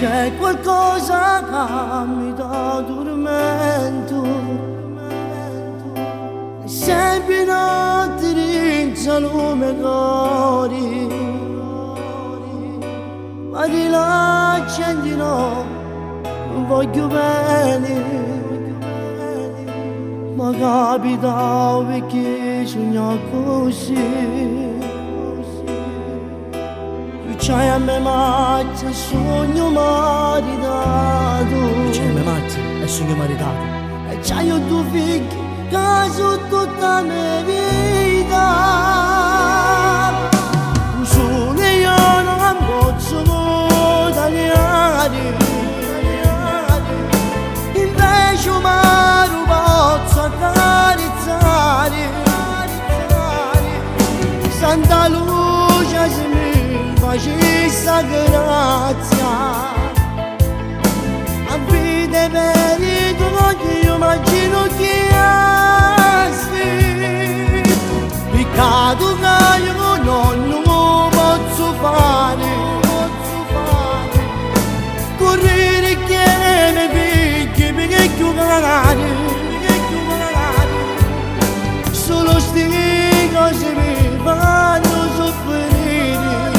c'è qualcosa che mi dà tormento, e sempre notte rinzano me cori, ma di là gente no, non voglio bene. Ma capita perché sogno così. Tu c'hai a me mazza e sogno maritato. Tu c'hai a me mazza e sogno maritato. E c'hai io due figli che sono tutta la mia vita. Un sole io non posso tagliare. Invece umano accarezzare, santa luce se mi facesse grazia, a vita merito che io immagino che sia, peccato che io non posso fare, correre che mi picchi perché più cagare. Solo sti cose mi fanno soffrire,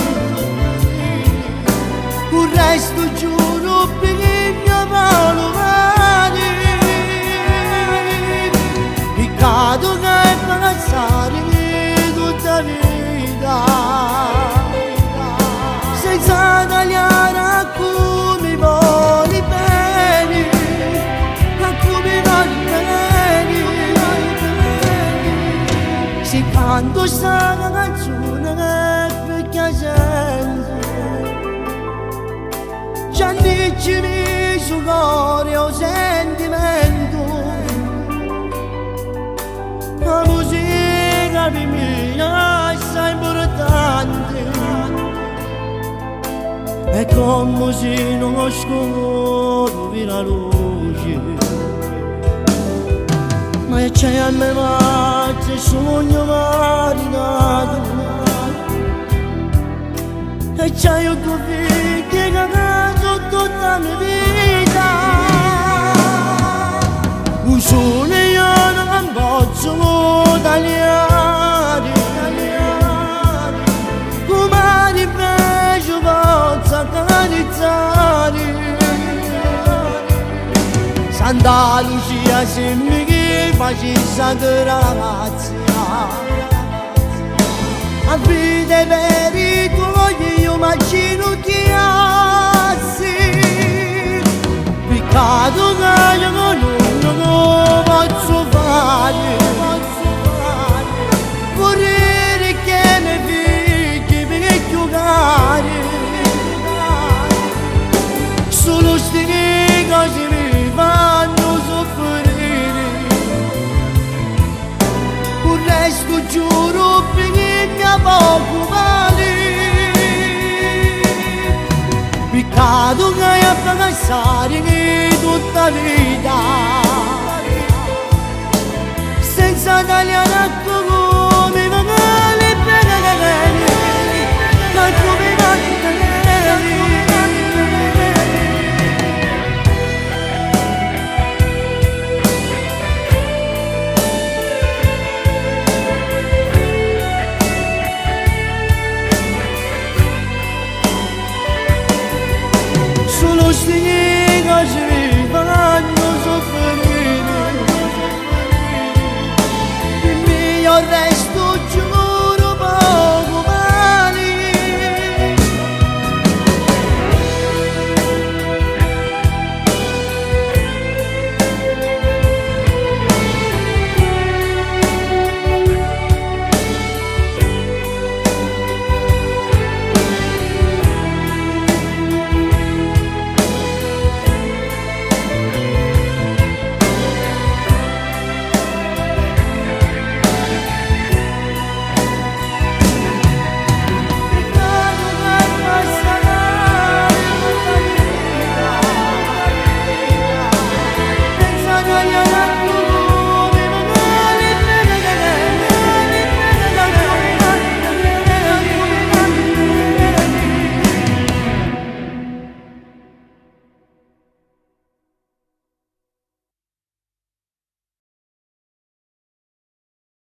il resto giuro per il mio mano male. Peccato che è passare tutta la vita senza tagliare a come vuole bene, a come vuole bene. Se canto sta canzone perché sento già dici mi su cuore o sentimento, la musica per me è assai importante, è come se non scopri la luce. Ma c'è a me mazza e sogno marinato, e c'è io tuo figlio che cagato tutta la mia vita. Un sole io non posso tagliare, come invece posso accarezzare, Santa Lucia se mi facesse grazia, a vita merito che io immagino che sia, peccato che io non posso fare, correre che mi picchi perché più cari, solo sti cose mi fanno soffrire, il resto giuro per il mio poco male. Peccato che hai a passare tutta la vita senza tagliare a come magari bene, ma come magari solo sti cose mi fanno soffrire, il mio resto